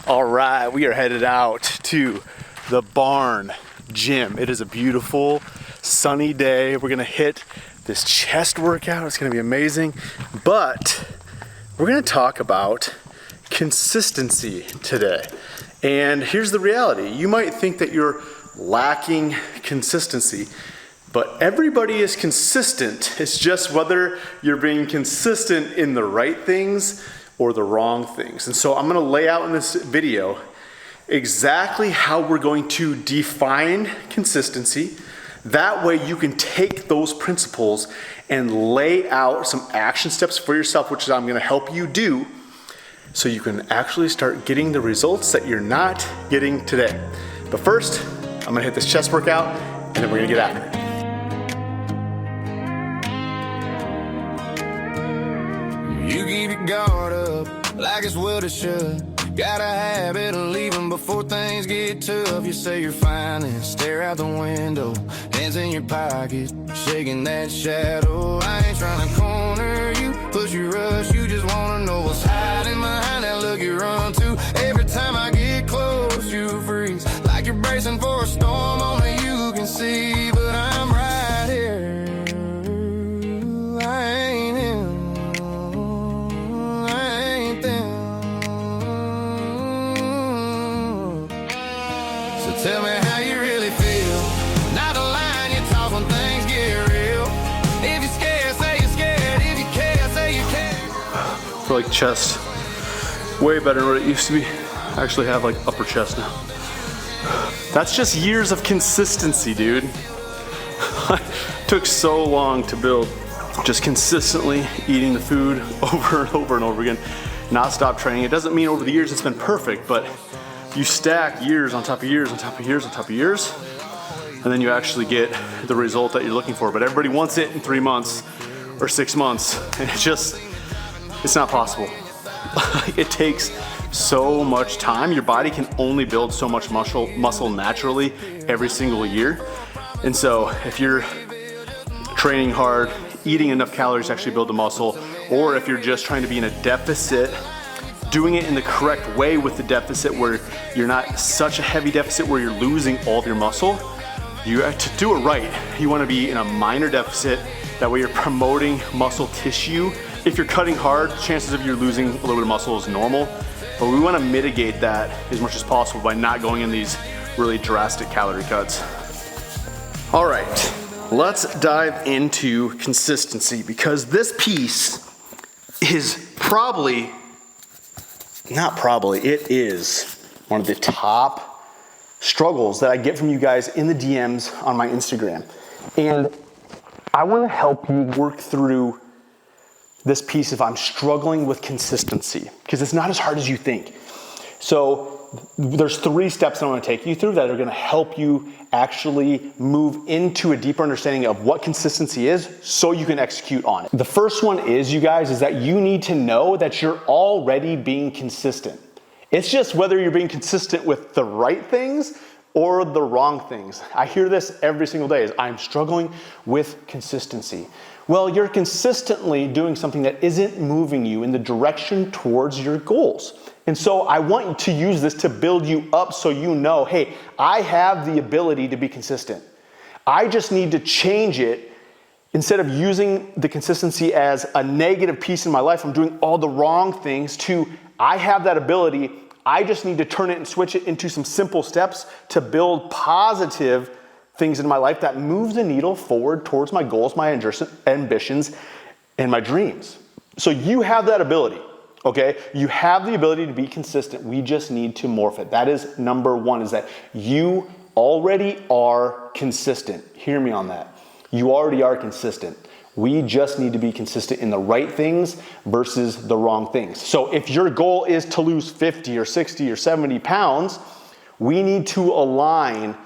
All right, we are headed out to the barn gym. It is a beautiful sunny day. We're gonna hit this chest workout. It's gonna be amazing, but we're gonna talk about consistency today. And here's the reality. You might think that you're lacking consistency, but everybody is consistent. It's just whether you're being consistent in the right things or the wrong things. And so I'm gonna lay out in this video exactly how we're going to define consistency. That way you can take those principles and lay out some action steps for yourself, which I'm gonna help you do, so you can actually start getting the results that you're not getting today. But first, I'm gonna hit this chest workout and then we're gonna get after it. You keep your guard up like it's what it should. Got a habit of leaving before things get tough. You say you're fine and stare out the window, hands in your pocket, shaking that shadow. I ain't trying to corner you, push you, rush you. Just wanna know what's hiding behind that look you run to. Every time I get close, you freeze like you're bracing for a storm only you can see. But I'm right here. I ain't him. Tell me how you really feel. Not a line you talk when things get real. If you're scared, say you're scared. If you care, say you care. I feel like chest way better than what it used to be. I actually have like upper chest now. That's just years of consistency, dude. It took so long to build. Just consistently eating the food over and over and over again. Not stop training. It doesn't mean over the years it's been perfect, but you stack years on top of years on top of years on top of years, and then you actually get the result that you're looking for. But everybody wants it in 3 months or 6 months, and it's not possible. It takes so much time. Your body can only build so much muscle naturally every single year. And so if you're training hard, eating enough calories to actually build the muscle, or if you're just trying to be in a deficit, doing it in the correct way with the deficit where you're not such a heavy deficit where you're losing all of your muscle, you have to do it right. You want to be in a minor deficit. That way you're promoting muscle tissue. If you're cutting hard, chances of you losing a little bit of muscle is normal, but we want to mitigate that as much as possible by not going in these really drastic calorie cuts. All right, let's dive into consistency, because this piece is it is one of the top struggles that I get from you guys in the DMs on my Instagram. And I want to help you work through this piece if I'm struggling with consistency, because it's not as hard as you think. So there's 3 steps I want to take you through that are going to help you actually move into a deeper understanding of what consistency is so you can execute on it. The first one is, you guys, is that you need to know that you're already being consistent. It's just whether you're being consistent with the right things or the wrong things. I hear this every single day, is I'm struggling with consistency. Well, you're consistently doing something that isn't moving you in the direction towards your goals. And so I want to use this to build you up so you know, hey, I have the ability to be consistent. I just need to change it. Instead of using the consistency as a negative piece in my life, I'm doing all the wrong things, to I have that ability. I just need to turn it and switch it into some simple steps to build positive things in my life that move the needle forward towards my goals, my ambitions, and my dreams. So you have that ability. Okay, you have the ability to be consistent. We just need to morph it. That is number 1, is that you already are consistent. Hear me on that. You already are consistent. We just need to be consistent in the right things versus the wrong things. So if your goal is to lose 50 or 60 or 70 pounds, we need to align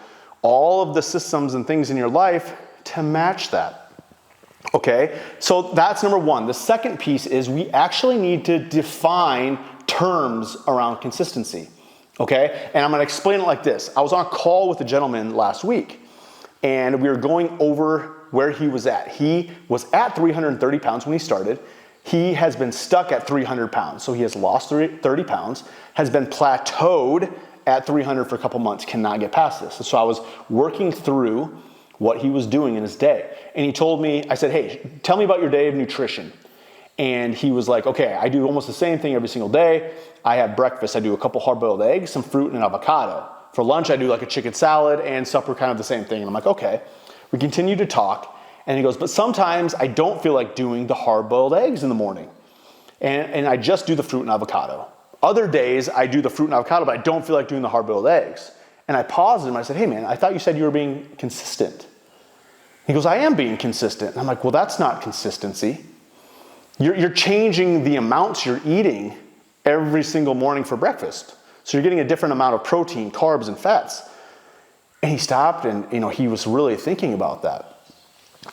all of the systems and things in your life to match that. Okay, so that's number 1. The second piece is we actually need to define terms around consistency. Okay, and I'm gonna explain it like this. I was on a call with a gentleman last week, and we were going over where he was at. He was at 330 pounds when he started. he has been stuck at 300 pounds. So he has lost 30 pounds, has been plateaued at 300 for a couple months, cannot get past this. And so I was working through what he was doing in his day. And he told me, I said, hey, tell me about your day of nutrition. And he was like, okay, I do almost the same thing every single day. I have breakfast, I do a couple hard-boiled eggs, some fruit, and an avocado. For lunch, I do like a chicken salad, and supper, kind of the same thing. And I'm like, okay. We continue to talk, and he goes, but sometimes I don't feel like doing the hard-boiled eggs in the morning. And I just do the fruit and avocado. Other days, I do the fruit and avocado, but I don't feel like doing the hard-boiled eggs. And I paused him, I said, hey man, I thought you said you were being consistent. He goes, I am being consistent. And I'm like, well, that's not consistency. You're changing the amounts you're eating every single morning for breakfast. So you're getting a different amount of protein, carbs, and fats. And he stopped and he was really thinking about that.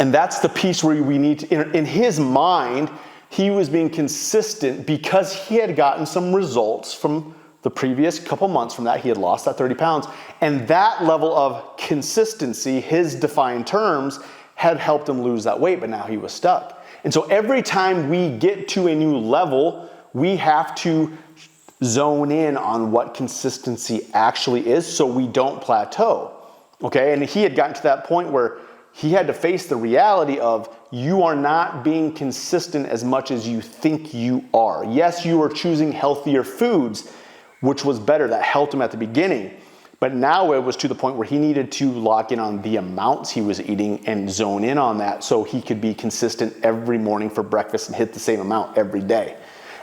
And that's the piece where we need to, in his mind, he was being consistent because he had gotten some results from the previous couple months from that. He had lost that 30 pounds. And that level of consistency, his defined terms, had helped him lose that weight, but now he was stuck. And so every time we get to a new level, we have to zone in on what consistency actually is so we don't plateau, okay? And he had gotten to that point where he had to face the reality of you are not being consistent as much as you think you are. Yes, you are choosing healthier foods, which was better. That helped him at the beginning. But now it was to the point where he needed to lock in on the amounts he was eating and zone in on that so he could be consistent every morning for breakfast and hit the same amount every day.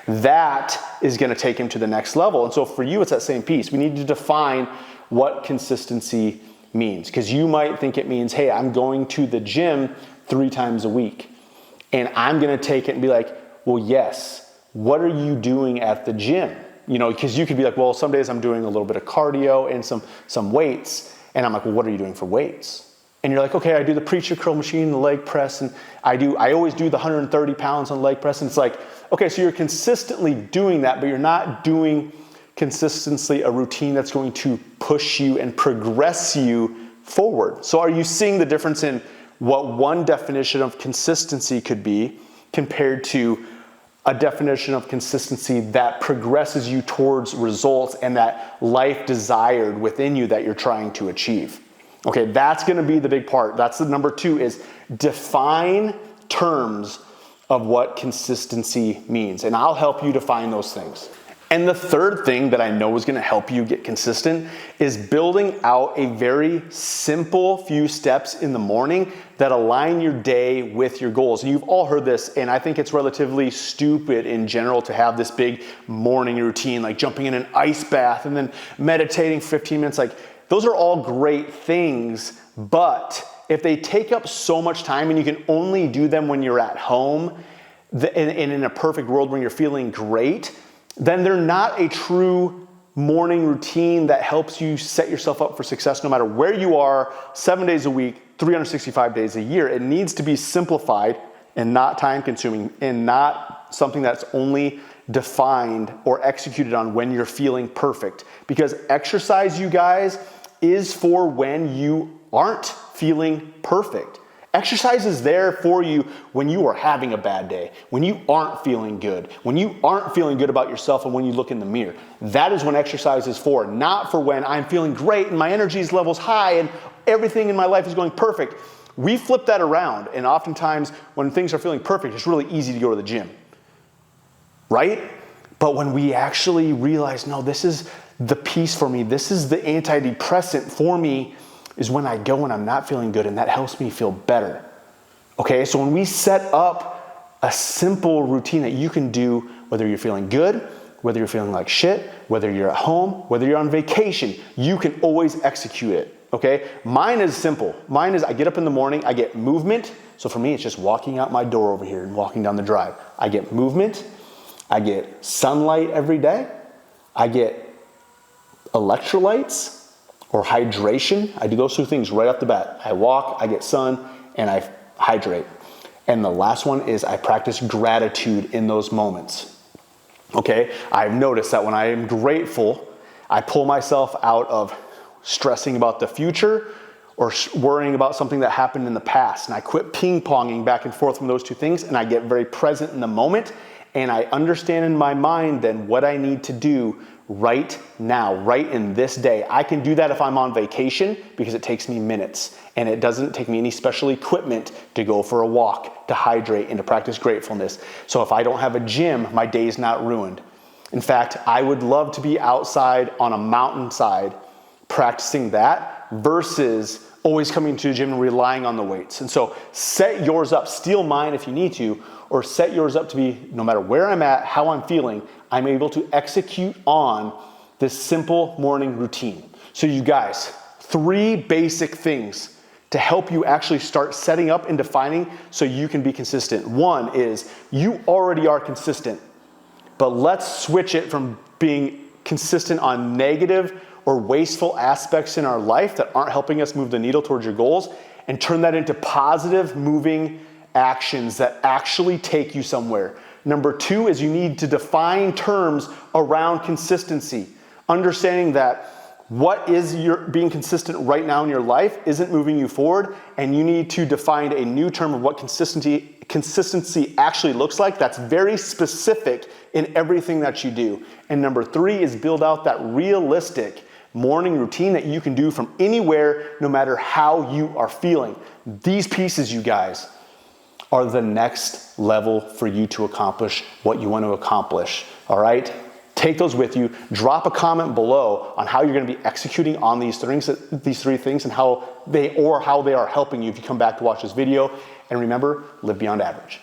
That is going to take him to the next level. And so for you, it's that same piece. We need to define what consistency means, because you might think it means, hey, I'm going to the gym 3 times a week. And I'm going to take it and be like, well, yes, what are you doing at the gym? Because you could be like, well, some days I'm doing a little bit of cardio and some weights. And I'm like, well, what are you doing for weights? And you're like, okay, I do the preacher curl machine, the leg press, and I always do the 130 pounds on leg press. And it's like, okay, so you're consistently doing that, but you're not doing consistently a routine that's going to push you and progress you forward. So are you seeing the difference in what one definition of consistency could be compared to a definition of consistency that progresses you towards results and that life desired within you that you're trying to achieve? Okay, that's gonna be the big part. That's the number 2, is define terms of what consistency means. And I'll help you define those things. And the third thing that I know is gonna help you get consistent is building out a very simple few steps in the morning that align your day with your goals. And you've all heard this, and I think it's relatively stupid in general to have this big morning routine, like jumping in an ice bath and then meditating 15 minutes. Like, those are all great things, but if they take up so much time and you can only do them when you're at home and in a perfect world when you're feeling great, then they're not a true morning routine that helps you set yourself up for success no matter where you are, 7 days a week, 365 days a year. It needs to be simplified and not time consuming and not something that's only defined or executed on when you're feeling perfect. Because exercise, you guys, is for when you aren't feeling perfect. Exercise is there for you when you are having a bad day, when you aren't feeling good, when you aren't feeling good about yourself and when you look in the mirror. That is when exercise is for, not for when I'm feeling great and my energy level's high and everything in my life is going perfect. We flip that around, and oftentimes when things are feeling perfect, it's really easy to go to the gym, right? But when we actually realize, no, this is the piece for me, this is the antidepressant for me, is when I go and I'm not feeling good, and that helps me feel better. Okay, so when we set up a simple routine that you can do, whether you're feeling good, whether you're feeling like shit, whether you're at home, whether you're on vacation, you can always execute it. Okay, mine is simple. Mine is I get up in the morning, I get movement. So for me, it's just walking out my door over here and walking down the drive. I get movement, I get sunlight every day, I get electrolytes or hydration. I do those 2 things right off the bat. I walk, I get sun, and I hydrate. And the last one is I practice gratitude in those moments. Okay, I've noticed that when I am grateful, I pull myself out of stressing about the future or worrying about something that happened in the past. And I quit ping-ponging back and forth from those two things, and I get very present in the moment, and I understand in my mind then what I need to do right now, right in this day. I can do that if I'm on vacation because it takes me minutes, and it doesn't take me any special equipment to go for a walk, to hydrate, and to practice gratefulness. So if I don't have a gym, my day's not ruined. In fact, I would love to be outside on a mountainside practicing that versus always coming to the gym and relying on the weights. And so set yours up, steal mine if you need to, or set yours up to be, no matter where I'm at, how I'm feeling, I'm able to execute on this simple morning routine. So you guys, 3 basic things to help you actually start setting up and defining so you can be consistent. 1 is you already are consistent, but let's switch it from being consistent on negative or wasteful aspects in our life that aren't helping us move the needle towards your goals and turn that into positive moving actions that actually take you somewhere. Number 2 is you need to define terms around consistency, understanding that what is your being consistent right now in your life isn't moving you forward, and you need to define a new term of what consistency actually looks like that's very specific in everything that you do. And number 3 is build out that realistic morning routine that you can do from anywhere, no matter how you are feeling. These pieces, you guys, are the next level for you to accomplish what you want to accomplish, all right? Take those with you. Drop a comment below on how you're going to be executing on these 3 things and how they are helping you if you come back to watch this video. And remember, live beyond average.